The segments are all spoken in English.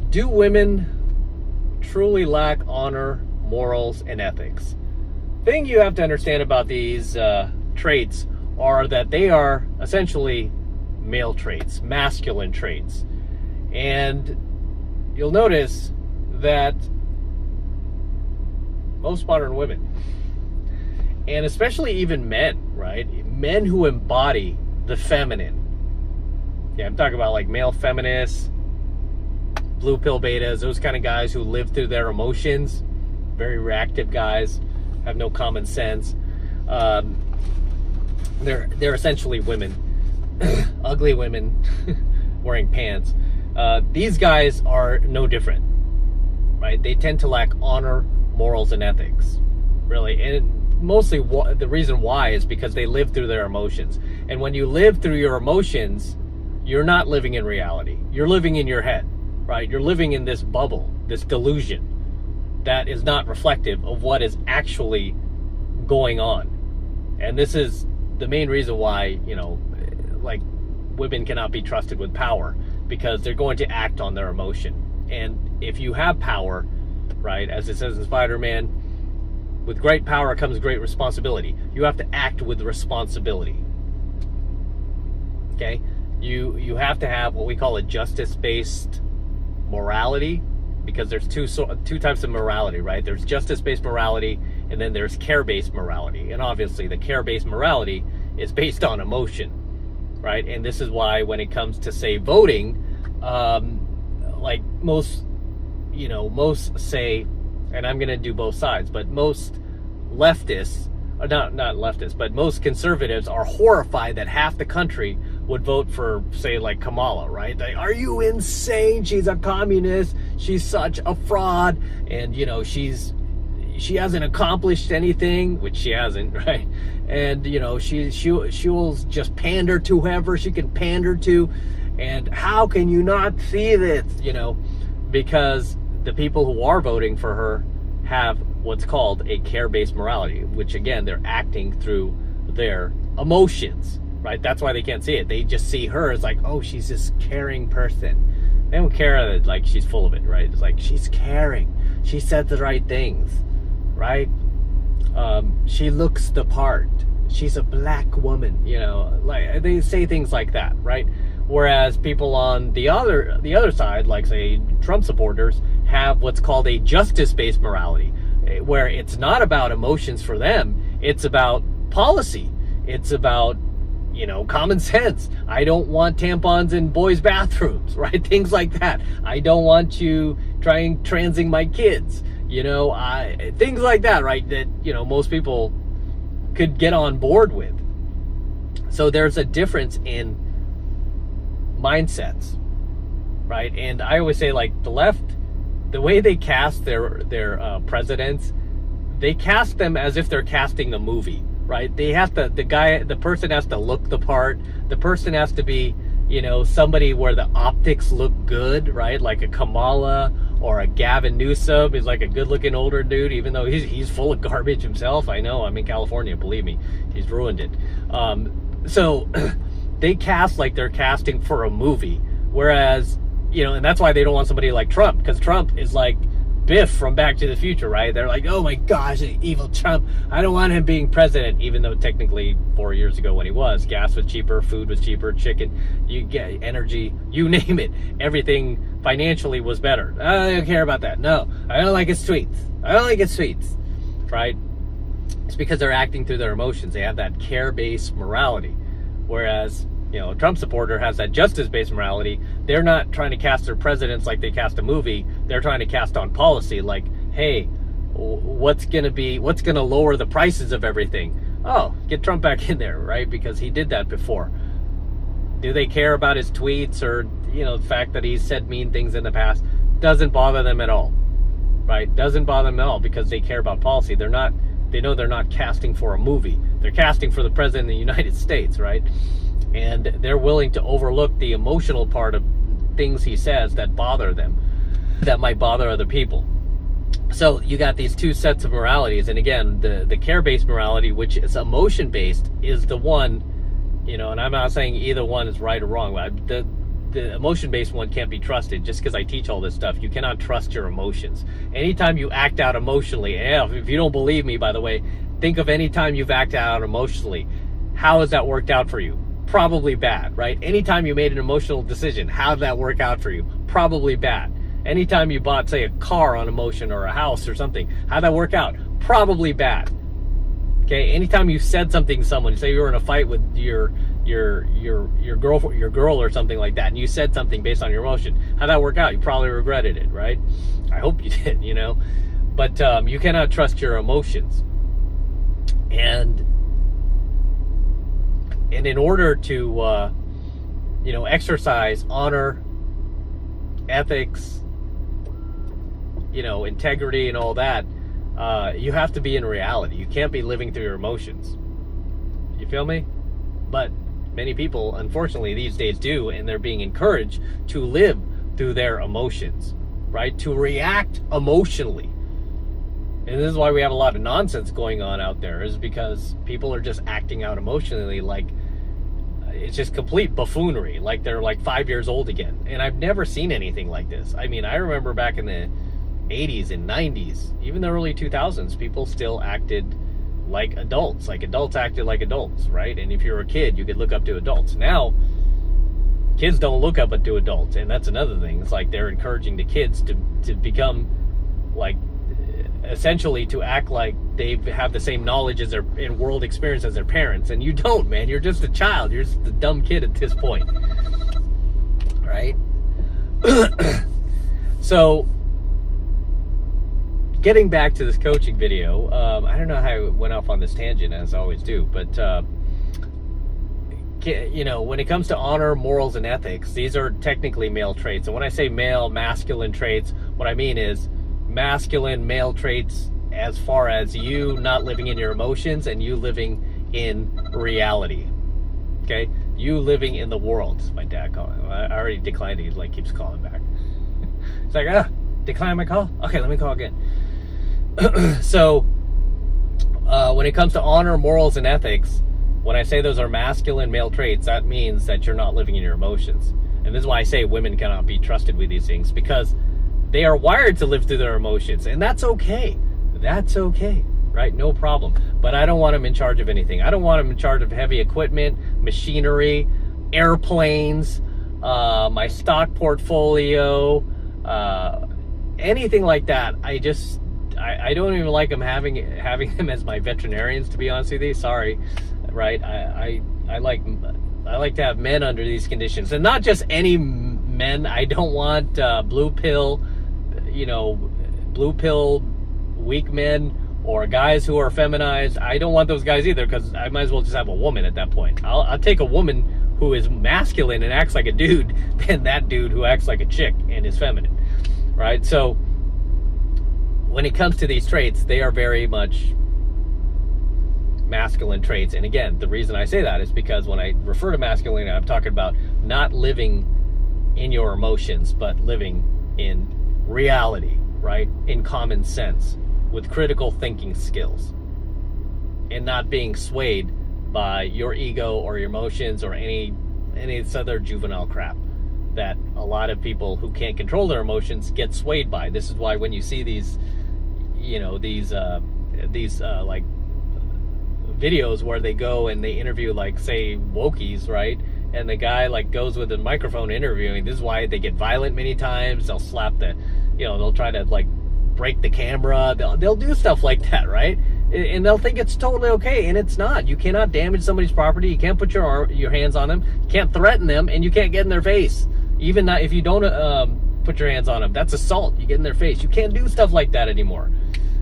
Do women truly lack honor, morals, and ethics? The thing you have to understand about these traits are that they are essentially male traits, masculine traits. And you'll notice that most modern women, and especially even men, right? Men who embody the feminine. Yeah, I'm talking about like male feminists, blue pill betas, those kind of guys who live through their emotions, very reactive guys, have no common sense. They're essentially women, ugly women wearing pants. These guys are no different, right? They tend to lack honor, morals, and ethics, really. And mostly the reason why is because they live through their emotions. And when you live through your emotions, you're not living in reality. You're living in your head, right? You're living in this bubble, this delusion that is not reflective of what is actually going on. And this is the main reason why, like, women cannot be trusted with power, because they're going to act on their emotion. And if you have power, right, as it says in Spider-Man, with great power comes great responsibility. You have to act with responsibility. Okay? You have to have what we call a justice-based morality, because there's two types of morality, right? There's justice-based morality, and then there's care-based morality. And obviously the care-based morality is based on emotion, right? And this is why when it comes to, say, voting, like most say, and I'm going to do both sides, but most leftists, not leftists, but most conservatives are horrified that half the country would vote for, say, like Kamala, right? Like, are you insane? She's a communist. She's such a fraud. And, she hasn't accomplished anything, which she hasn't, right? And, she'll just pander to whoever she can pander to. And how can you not see this? Because the people who are voting for her have what's called a care-based morality, which, again, they're acting through their emotions, right? That's why they can't see it. They just see her as like, oh, she's this caring person. They don't care that, like, she's full of it, right? It's like, she's caring. She said the right things, right? She looks the part. She's a black woman, like they say things like that, right? Whereas people on the other side, like, say, Trump supporters, have what's called a justice-based morality, where it's not about emotions for them. It's about policy. It's about, common sense. I don't want tampons in boys' bathrooms, right? Things like that. I don't want you transing my kids, things like that, right? That, most people could get on board with. So there's a difference in mindsets, right? And I always say, like, the left, the way they cast their presidents, they cast them as if they're casting a movie, right? They have to, the person has to look the part. The person has to be, somebody where the optics look good, right? Like a Kamala or a Gavin Newsom is like a good-looking older dude, even though he's full of garbage himself. I know. I'm in California, believe me. He's ruined it. So they cast like they're casting for a movie, whereas, and that's why they don't want somebody like Trump, because Trump is like Biff from Back to the Future, right? They're like, oh my gosh, evil Trump. I don't want him being president, even though technically 4 years ago when he was, gas was cheaper, food was cheaper, chicken, you get energy, you name it. Everything financially was better. I don't care about that. No, I don't like his tweets. I don't like his tweets, right? It's because they're acting through their emotions. They have that care-based morality. Whereas, a Trump supporter has that justice-based morality. They're not trying to cast their presidents like they cast a movie. They're trying to cast on policy, like, hey, what's going to lower the prices of everything? Oh, get Trump back in there, right? Because he did that before. Do they care about his tweets or, the fact that he's said mean things in the past? Doesn't bother them at all, right? Doesn't bother them at all, because they care about policy. They know they're not casting for a movie. They're casting for the president of the United States, right? And they're willing to overlook the emotional part of things he says that bother them, that might bother other people. So you got these two sets of moralities. And again, the care-based morality, which is emotion-based, is the one, and I'm not saying either one is right or wrong. the emotion-based one can't be trusted. Just because I teach all this stuff, you cannot trust your emotions. Anytime you act out emotionally, and if you don't believe me, by the way, think of any time you've acted out emotionally. How has that worked out for you? Probably bad, right? Anytime you made an emotional decision, how did that work out for you? Probably bad. Anytime you bought, say, a car on emotion or a house or something, how'd that work out? Probably bad. Okay, anytime you said something to someone, say you were in a fight with your girl or something like that, and you said something based on your emotion, how'd that work out? You probably regretted it, right? I hope you did, you know. But you cannot trust your emotions. And in order to exercise honor, ethics, integrity and all that, you have to be in reality. You can't be living through your emotions. You feel me? But many people, unfortunately, these days do, and they're being encouraged to live through their emotions, right? To react emotionally. And this is why we have a lot of nonsense going on out there, is because people are just acting out emotionally like it's just complete buffoonery, like they're like 5 years old again. And I've never seen anything like this. I mean, I remember back in the 80s and 90s, even the early 2000s, people still acted like adults. Like adults acted like adults, right? And if you're a kid, you could look up to adults. Now, kids don't look up to adults, and that's another thing. It's like they're encouraging the kids to become like, essentially to act like they have the same knowledge as in world experience as their parents, and you don't, man. You're just a child. You're just a dumb kid at this point, right? So, getting back to this coaching video, I don't know how I went off on this tangent, as I always do, but when it comes to honor, morals, and ethics, these are technically male traits. And when I say male, masculine traits, what I mean is masculine male traits as far as you not living in your emotions and you living in reality. Okay, you living in the world. My dad calling. I already declined it. He like keeps calling back. It's like, decline my call. Okay, let me call again. So when it comes to honor, morals, and ethics, when I say those are masculine male traits, that means that you're not living in your emotions. And this is why I say women cannot be trusted with these things, because they are wired to live through their emotions, and that's okay. That's okay, right? No problem. But I don't want them in charge of anything. I don't want them in charge of heavy equipment, machinery, airplanes, my stock portfolio, anything like that. I don't even like them having them as my veterinarians, to be honest with you. Sorry, right? I like to have men under these conditions, and not just any men. I don't want blue pill weak men or guys who are feminized. I don't want those guys either, because I might as well just have a woman at that point. I'll take a woman who is masculine and acts like a dude than that dude who acts like a chick and is feminine, right? So when it comes to these traits, they are very much masculine traits. And again, the reason I say that is because when I refer to masculine, I'm talking about not living in your emotions, but living in reality, right? In common sense, with critical thinking skills, and not being swayed by your ego or your emotions or any other juvenile crap that a lot of people who can't control their emotions get swayed by. This is why when you see these like videos where they go and they interview, like, say, wokies, right? And the guy like goes with a microphone interviewing. This is why they get violent many times. They'll slap they'll try to like break the camera. They'll do stuff like that, right? And they'll think it's totally okay, and it's not. You cannot damage somebody's property. You can't put your hands on them. You can't threaten them, and you can't get in their face. Even not if you don't put your hands on them. That's assault. You get in their face. You can't do stuff like that anymore,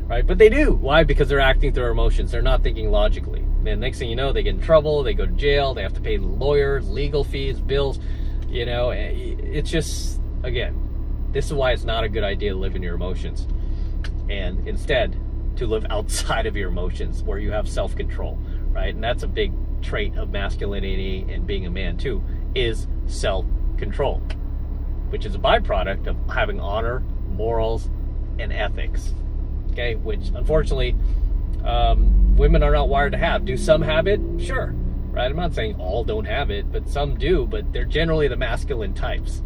right? But they do. Why? Because they're acting through their emotions. They're not thinking logically. And next thing you know, they get in trouble. They go to jail. They have to pay lawyers, legal fees, bills. It's just, again, this is why it's not a good idea to live in your emotions, and instead to live outside of your emotions, where you have self-control, right? And that's a big trait of masculinity and being a man too, is self-control, which is a byproduct of having honor, morals, and ethics, okay? Which, unfortunately, women are not wired to have. Do some have it? Sure, right? I'm not saying all don't have it, but some do, but they're generally the masculine types,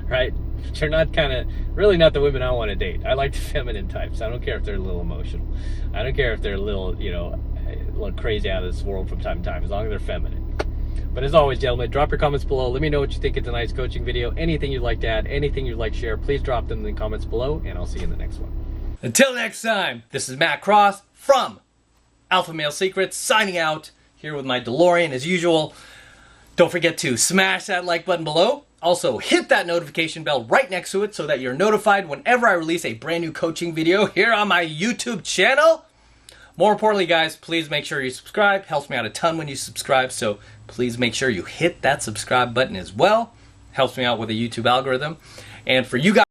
right? They're not really not the women I want to date. I like the feminine types. I don't care if they're a little emotional. I don't care if they're a little, a little crazy out of this world from time to time, as long as they're feminine. But as always, gentlemen, drop your comments below. Let me know what you think of tonight's coaching video. Anything you'd like to add, anything you'd like to share, please drop them in the comments below, and I'll see you in the next one. Until next time, this is Matt Cross from Alpha Male Secrets, signing out here with my DeLorean as usual. Don't forget to smash that like button below. Also, hit that notification bell right next to it so that you're notified whenever I release a brand new coaching video here on my YouTube channel. More importantly, guys, please make sure you subscribe. Helps me out a ton when you subscribe, so please make sure you hit that subscribe button as well. Helps me out with the YouTube algorithm. And for you guys,